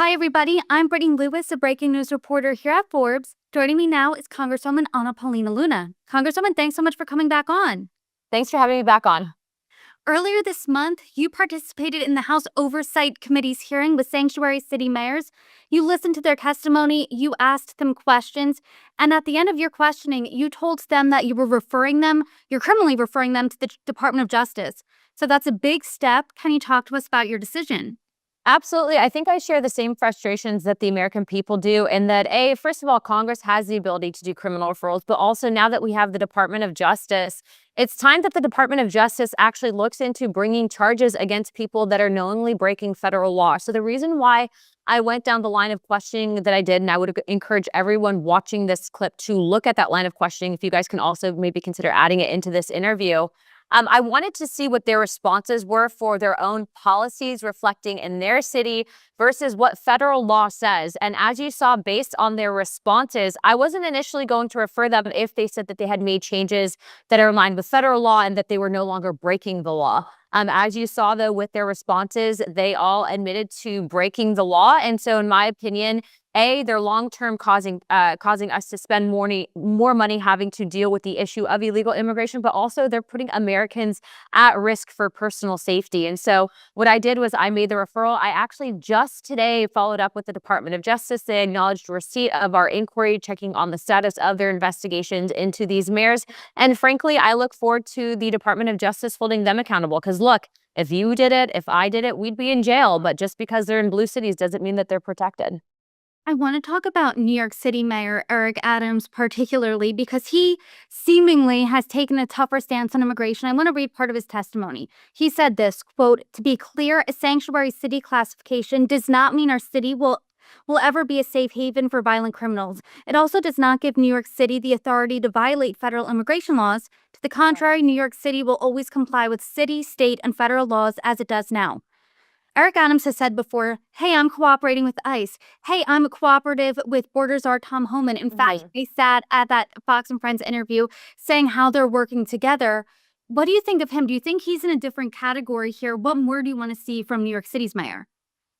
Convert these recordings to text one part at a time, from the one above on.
Hi, everybody. I'm Brittany Lewis, a breaking news reporter here at Forbes. Joining me now is Congresswoman Ana Paulina Luna. Congresswoman, thanks so much for coming back on. Thanks for having me back on. Earlier this month, you participated in the House Oversight Committee's hearing with sanctuary city mayors. You listened to their testimony, you asked them questions, and at the end of your questioning, you told them that you're criminally referring them to the Department of Justice. So that's a big step. Can you talk to us about your decision? Absolutely. I think I share the same frustrations that the American people do, in that, first of all, Congress has the ability to do criminal referrals, but also now that we have the Department of Justice, it's time that the Department of Justice actually looks into bringing charges against people that are knowingly breaking federal law. So the reason why I went down the line of questioning that I did, and I would encourage everyone watching this clip to look at that line of questioning, if you guys can also maybe consider adding it into this interview. I wanted to see what their responses were for their own policies reflecting in their city versus what federal law says. And as you saw, based on their responses, I wasn't initially going to refer them if they said that they had made changes that are in line with federal law and that they were no longer breaking the law. As you saw, though, with their responses, they all admitted to breaking the law. And so, in my opinion, they're long-term causing us to spend more money having to deal with the issue of illegal immigration, but also they're putting Americans at risk for personal safety. And so what I did was I made the referral. I actually just today followed up with the Department of Justice. They acknowledged receipt of our inquiry, checking on the status of their investigations into these mayors. And frankly, I look forward to the Department of Justice holding them accountable. Because look, if you did it, if I did it, we'd be in jail. But just because they're in blue cities doesn't mean that they're protected. I want to talk about New York City Mayor Eric Adams particularly because he seemingly has taken a tougher stance on immigration. I want to read part of his testimony. He said this, quote, "To be clear, a sanctuary city classification does not mean our city will ever be a safe haven for violent criminals. It also does not give New York City the authority to violate federal immigration laws. To the contrary, New York City will always comply with city, state, and federal laws as it does now." Eric Adams has said before, hey, I'm cooperating with ICE. Hey, I'm cooperative with Borders Czar Tom Homan. In fact, they sat at that Fox and Friends interview saying how they're working together. What do you think of him? Do you think he's in a different category here? What more do you want to see from New York City's mayor?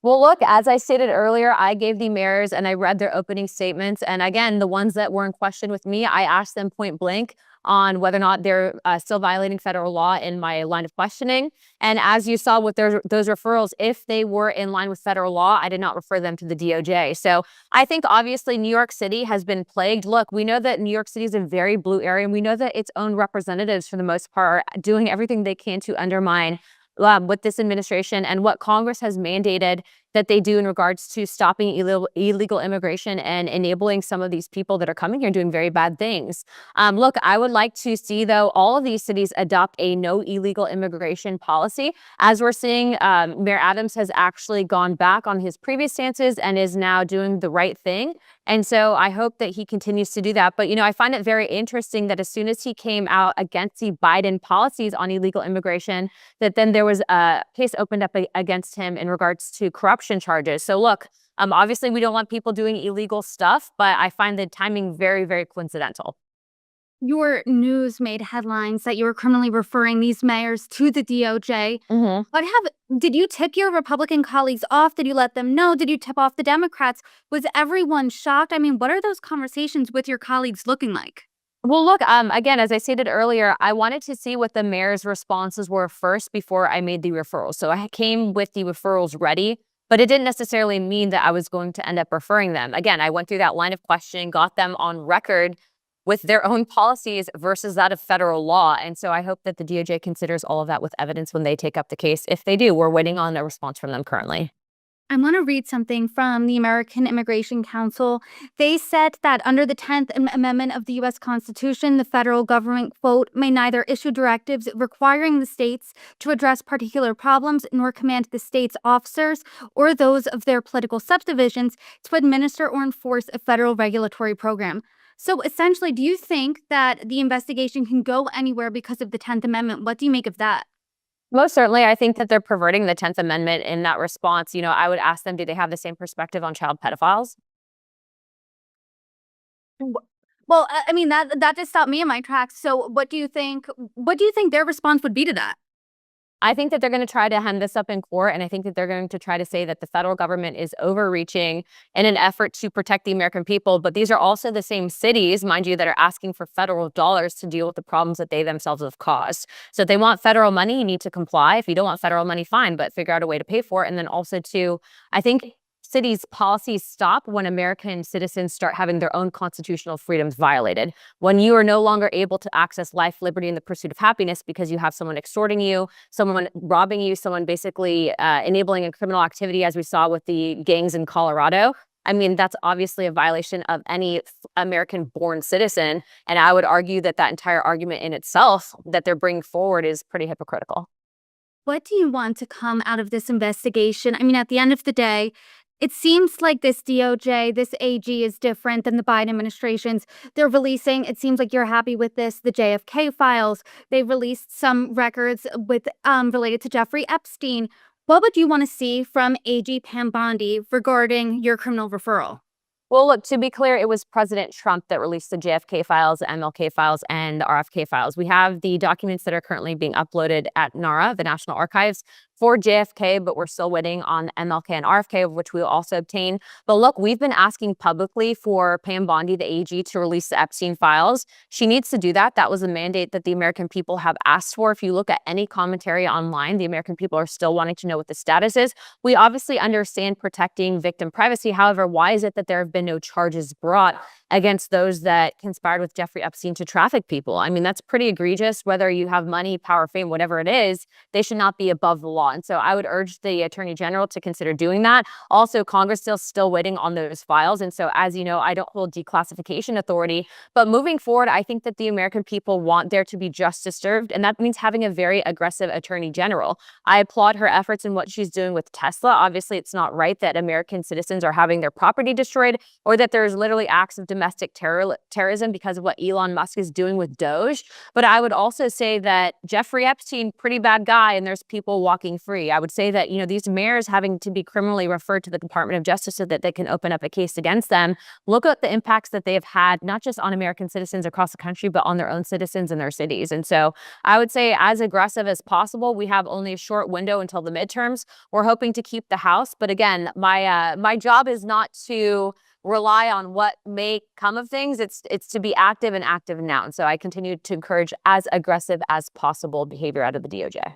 Well, look, as I stated earlier, I gave the mayors and I read their opening statements. And again, the ones that were in question with me, I asked them point blank on whether or not they're still violating federal law in my line of questioning. And as you saw with those referrals, if they were in line with federal law, I did not refer them to the DOJ. So I think obviously New York City has been plagued. Look, we know that New York City is a very blue area, and we know that its own representatives, for the most part, are doing everything they can to undermine with this administration and what Congress has mandated that they do in regards to stopping illegal immigration and enabling some of these people that are coming here doing very bad things. Look, I would like to see, though, all of these cities adopt a no illegal immigration policy. As we're seeing, Mayor Adams has actually gone back on his previous stances and is now doing the right thing. And so I hope that he continues to do that. But, I find it very interesting that as soon as he came out against the Biden policies on illegal immigration, that then there was a case opened up against him in regards to corruption charges. So look, obviously we don't want people doing illegal stuff, but I find the timing very, very coincidental. Your news made headlines that you were criminally referring these mayors to the DOJ. Did you tip your Republican colleagues off? Did you let them know? Did you tip off the Democrats? Was everyone shocked? I mean, what are those conversations with your colleagues looking like? Well, look, again, as I stated earlier, I wanted to see what the mayor's responses were first before I made the referrals. So I came with the referrals ready, but it didn't necessarily mean that I was going to end up referring them. Again, I went through that line of questioning, got them on record with their own policies versus that of federal law. And so I hope that the DOJ considers all of that with evidence when they take up the case. If they do, we're waiting on a response from them currently. I want to read something from the American Immigration Council. They said that under the 10th Amendment of the U.S. Constitution, the federal government, quote, may neither issue directives requiring the states to address particular problems nor command the state's officers or those of their political subdivisions to administer or enforce a federal regulatory program. So essentially, do you think that the investigation can go anywhere because of the 10th Amendment? What do you make of that? Most certainly, I think that they're perverting the 10th Amendment in that response. I would ask them, do they have the same perspective on child pedophiles? Well, I mean, that just stopped me in my tracks. So what do you think their response would be to that? I think that they're going to try to hem this up in court, and I think that they're going to try to say that the federal government is overreaching in an effort to protect the American people. But these are also the same cities, mind you, that are asking for federal dollars to deal with the problems that they themselves have caused. So if they want federal money, you need to comply. If you don't want federal money, fine, but figure out a way to pay for it. And then also, too, I think cities' policies stop when American citizens start having their own constitutional freedoms violated. When you are no longer able to access life, liberty, and the pursuit of happiness because you have someone extorting you, someone robbing you, someone basically enabling a criminal activity, as we saw with the gangs in Colorado. I mean, that's obviously a violation of any American-born citizen. And I would argue that that entire argument in itself that they're bringing forward is pretty hypocritical. What do you want to come out of this investigation? I mean, at the end of the day, it seems like this DOJ, this AG is different than the Biden administration's. They're releasing, it seems like you're happy with this, the JFK files. They released some records with related to Jeffrey Epstein. What would you want to see from AG Pam Bondi regarding your criminal referral? Well, look, to be clear, it was President Trump that released the JFK files, the MLK files, and the RFK files. We have the documents that are currently being uploaded at NARA, the National Archives, for JFK, but we're still waiting on MLK and RFK, of which we will also obtain. But look, we've been asking publicly for Pam Bondi, the AG, to release the Epstein files. She needs to do that. That was a mandate that the American people have asked for. If you look at any commentary online, the American people are still wanting to know what the status is. We obviously understand protecting victim privacy. However, why is it that there have been no charges brought against those that conspired with Jeffrey Epstein to traffic people? I mean, that's pretty egregious. Whether you have money, power, fame, whatever it is, they should not be above the law. And so I would urge the Attorney General to consider doing that. Also, Congress is still waiting on those files. And so, as you know, I don't hold declassification authority. But moving forward, I think that the American people want there to be justice served. And that means having a very aggressive Attorney General. I applaud her efforts in what she's doing with Tesla. Obviously, it's not right that American citizens are having their property destroyed or that there's literally acts of domestic terrorism because of what Elon Musk is doing with Doge. But I would also say that Jeffrey Epstein, pretty bad guy, and there's people walking free. I would say that, you know, these mayors having to be criminally referred to the Department of Justice so that they can open up a case against them. Look at the impacts that they have had, not just on American citizens across the country, but on their own citizens in their cities. And so I would say as aggressive as possible. We have only a short window until the midterms. We're hoping to keep the House. But again, my job is not to rely on what may come of things. It's to be active and active now. And so I continue to encourage as aggressive as possible behavior out of the DOJ.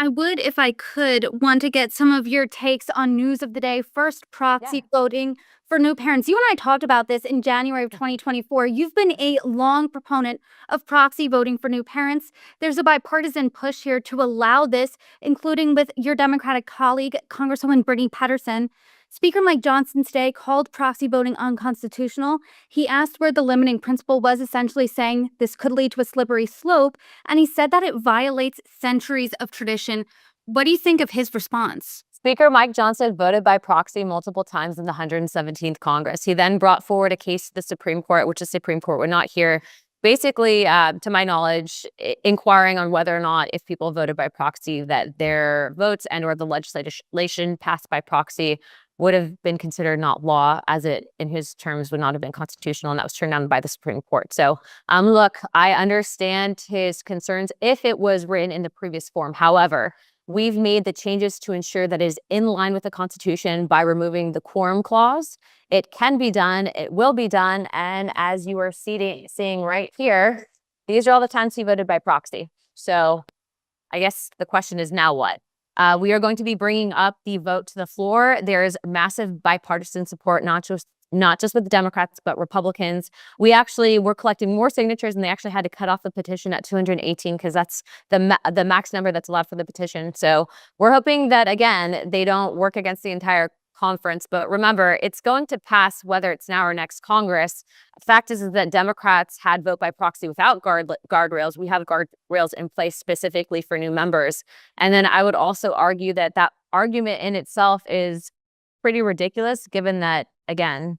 I would, if I could, want to get some of your takes on news of the day. First, proxy voting for new parents. You and I talked about this in January of 2024. You've been a long proponent of proxy voting for new parents. There's a bipartisan push here to allow this, including with your Democratic colleague, Congresswoman Brittany Pettersen. Speaker Mike Johnson today called proxy voting unconstitutional. He asked where the limiting principle was, essentially saying this could lead to a slippery slope, and he said that it violates centuries of tradition. What do you think of his response? Speaker Mike Johnson voted by proxy multiple times in the 117th Congress. He then brought forward a case to the Supreme Court, which the Supreme Court would not hear. Basically, to my knowledge, inquiring on whether or not if people voted by proxy that their votes and or the legislation passed by proxy would have been considered not law, as it, in his terms, would not have been constitutional, and that was turned down by the Supreme Court. So, look, I understand his concerns if it was written in the previous form. However, we've made the changes to ensure that it is in line with the Constitution by removing the quorum clause. It can be done, it will be done, and as you are seeing right here, these are all the times he voted by proxy. So I guess the question is now what? We are going to be bringing up the vote to the floor. There is massive bipartisan support, not just with the Democrats, but Republicans. We actually were collecting more signatures, and they actually had to cut off the petition at 218 because that's the max number that's allowed for the petition. So we're hoping that, again, they don't work against the entire conference. But remember, it's going to pass whether it's now or next Congress. The fact is that Democrats had vote by proxy without guardrails. We have guardrails in place specifically for new members. And then I would also argue that that argument in itself is pretty ridiculous, given that, again,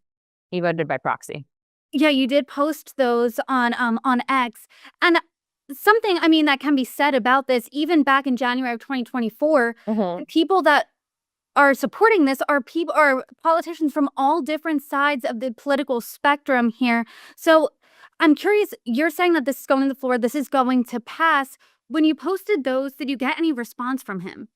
he voted by proxy. Yeah, you did post those on X. And something, I mean, that can be said about this, even back in January of 2024, the people that are supporting this are politicians from all different sides of the political spectrum here. So I'm curious, you're saying that this is going to the floor, this is going to pass. When you posted those, did you get any response from him?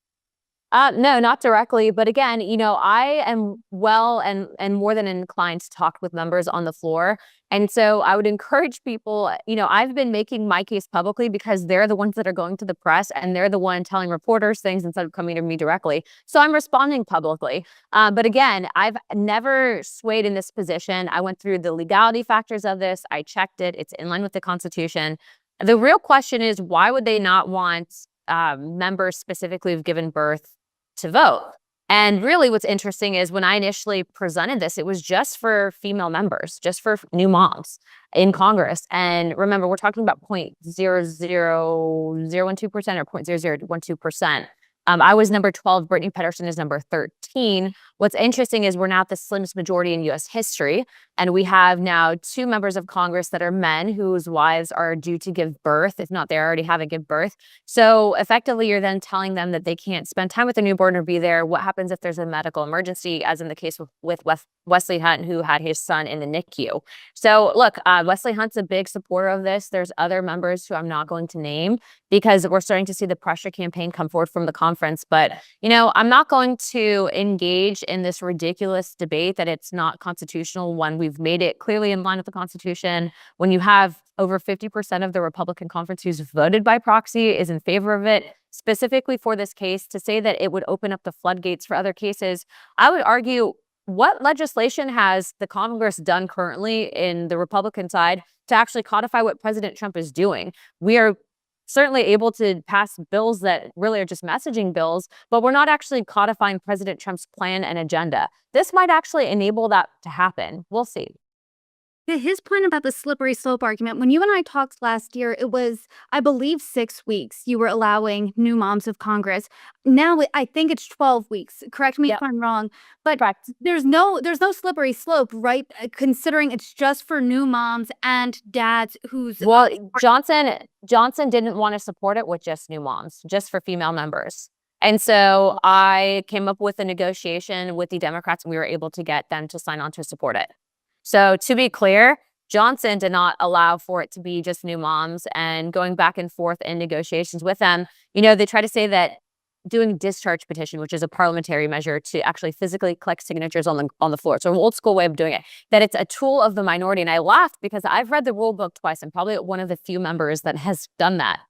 No, not directly. But again, I am well and more than inclined to talk with members on the floor. And so I would encourage people, I've been making my case publicly because they're the ones that are going to the press and they're the one telling reporters things instead of coming to me directly. So I'm responding publicly. But again, I've never swayed in this position. I went through the legality factors of this. I checked it. It's in line with the Constitution. The real question is, why would they not want members specifically who've given birth to vote? And really what's interesting is when I initially presented this, it was just for female members, just for new moms in Congress. And remember, we're talking about 0.00012% or 0.0012%. I was number 12. Brittany Pedersen is number 13. What's interesting is we're now at the slimmest majority in U.S. history. And we have now 2 members of Congress that are men whose wives are due to give birth. If not, they already haven't given birth. So effectively, you're then telling them that they can't spend time with a newborn or be there. What happens if there's a medical emergency, as in the case with Wesley Hunt, who had his son in the NICU? So look, Wesley Hunt's a big supporter of this. There's other members who I'm not going to name because we're starting to see the pressure campaign come forward from the conference. But, I'm not going to engage in this ridiculous debate that it's not constitutional when we've made it clearly in line with the Constitution. When you have over 50% of the Republican conference who's voted by proxy is in favor of it, specifically for this case, to say that it would open up the floodgates for other cases, I would argue, what legislation has the Congress done currently in the Republican side to actually codify what President Trump is doing? We are certainly able to pass bills that really are just messaging bills, but we're not actually codifying President Trump's plan and agenda. This might actually enable that to happen. We'll see. Yeah, his point about the slippery slope argument, when you and I talked last year, it was, I believe, 6 weeks you were allowing new moms of Congress. Now I think it's 12 weeks. Correct me if Yep. I'm wrong. But Correct. there's no slippery slope, right? Considering it's just for new moms and dads who's Well, Johnson didn't want to support it with just new moms, just for female members. And so I came up with a negotiation with the Democrats, and we were able to get them to sign on to support it. So to be clear, Johnson did not allow for it to be just new moms. And going back and forth in negotiations with them, they try to say that doing a discharge petition, which is a parliamentary measure to actually physically collect signatures on the floor, so an old school way of doing it, that it's a tool of the minority. And I laughed because I've read the rule book twice. I'm probably one of the few members that has done that.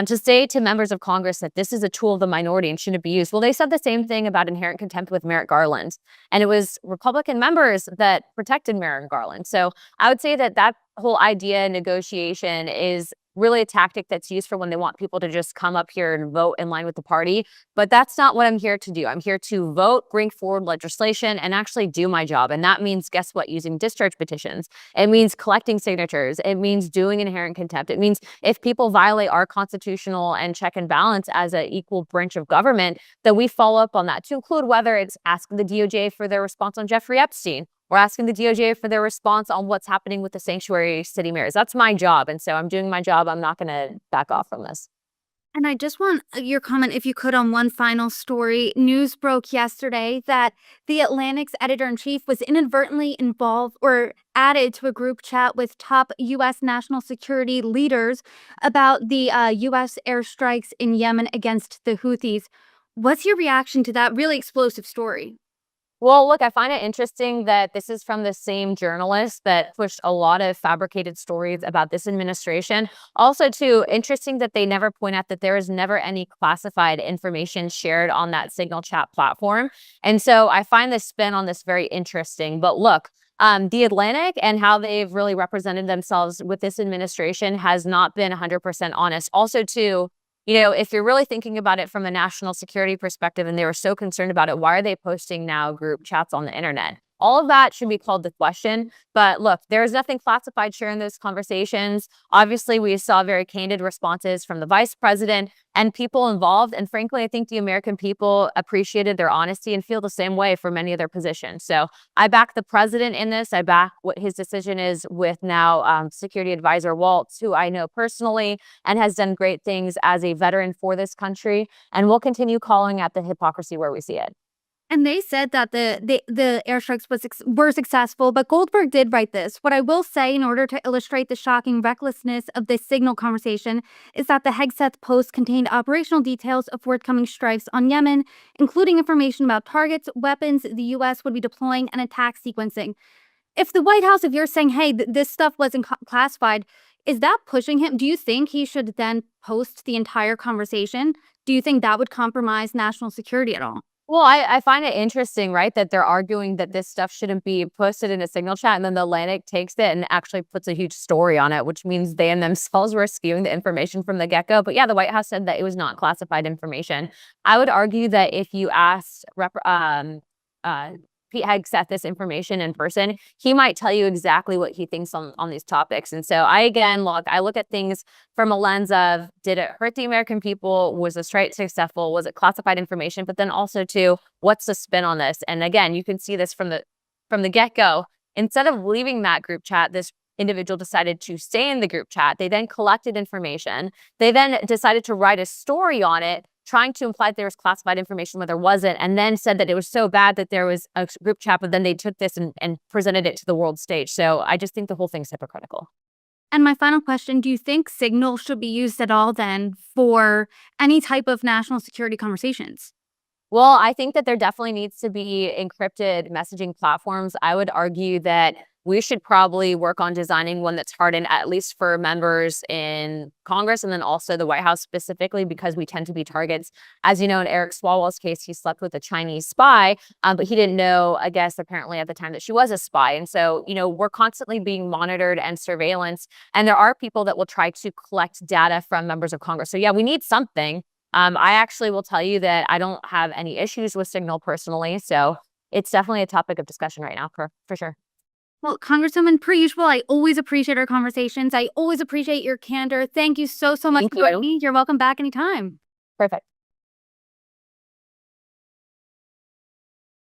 To say to members of Congress that this is a tool of the minority and shouldn't be used. Well, they said the same thing about inherent contempt with Merrick Garland. And it was Republican members that protected Merrick Garland. So I would say that whole idea negotiation is really a tactic that's used for when they want people to just come up here and vote in line with the party. But that's not what I'm here to do. I'm here to vote, bring forward legislation, and actually do my job. And that means, guess what? Using discharge petitions. It means collecting signatures. It means doing inherent contempt. It means if people violate our constitutional and check and balance as an equal branch of government, that we follow up on that, to include whether it's asking the DOJ for their response on Jeffrey Epstein, or asking the DOJ for their response on what's happening with the sanctuary city mayors. That's my job. And so I'm doing my job. I'm not going to back off from this. And I just want your comment, if you could, on one final story. News broke yesterday that The Atlantic's editor-in-chief was inadvertently involved or added to a group chat with top U.S. national security leaders about the U.S. airstrikes in Yemen against the Houthis. What's your reaction to that really explosive story? Well, look, I find it interesting that this is from the same journalist that pushed a lot of fabricated stories about this administration. Also, too, interesting that they never point out that there is never any classified information shared on that Signal chat platform. And so I find this spin on this very interesting. But look, The Atlantic and how they've really represented themselves with this administration has not been 100% honest. Also, too, if you're really thinking about it from a national security perspective and they were so concerned about it, why are they posting now group chats on the internet? All of that should be called the question. But look, there's nothing classified shared in those conversations. Obviously, we saw very candid responses from the vice president and people involved. And frankly, I think the American people appreciated their honesty and feel the same way for many of their positions. So I back the president in this. I back what his decision is with now Security Advisor Waltz, who I know personally and has done great things as a veteran for this country. And we'll continue calling out the hypocrisy where we see it. And they said that the airstrikes were successful, but Goldberg did write this. What I will say, in order to illustrate the shocking recklessness of this signal conversation, is that the Hegseth post contained operational details of forthcoming strikes on Yemen, including information about targets, weapons the U.S. would be deploying, and attack sequencing. If the White House, if you're saying, hey, this stuff wasn't classified, is that pushing him? Do you think he should then post the entire conversation? Do you think that would compromise national security at all? Well, I find it interesting, right, that they're arguing that this stuff shouldn't be posted in a signal chat, and then the Atlantic takes it and actually puts a huge story on it, which means they and themselves were skewing the information from the get-go. But yeah, the White House said that it was not classified information. I would argue that if you asked Pete Hegseth this information in person, he might tell you exactly what he thinks on these topics. And so I look at things from a lens of, did it hurt the American people? Was the strike successful? Was it classified information? But then also to, what's the spin on this? And again, you can see this from the get-go. Instead of leaving that group chat, this individual decided to stay in the group chat. They then collected information. They then decided to write a story on it, trying to imply that there was classified information where there wasn't, and then said that it was so bad that there was a group chat, but then they took this and presented it to the world stage. So I just think the whole thing's hypocritical. And my final question, do you think Signal should be used at all then for any type of national security conversations? Well, I think that there definitely needs to be encrypted messaging platforms. I would argue that we should probably work on designing one that's hardened, at least for members in Congress and then also the White House specifically, because we tend to be targets. As you know, in Eric Swalwell's case, he slept with a Chinese spy, but he didn't know, I guess, apparently at the time that she was a spy. And so, we're constantly being monitored and surveillance. And there are people that will try to collect data from members of Congress. So yeah, we need something. I actually will tell you that I don't have any issues with Signal personally. So it's definitely a topic of discussion right now, for sure. Well, Congresswoman, per usual, I always appreciate our conversations. I always appreciate your candor. Thank you so much Thank for joining you. me. You're welcome back anytime. Perfect.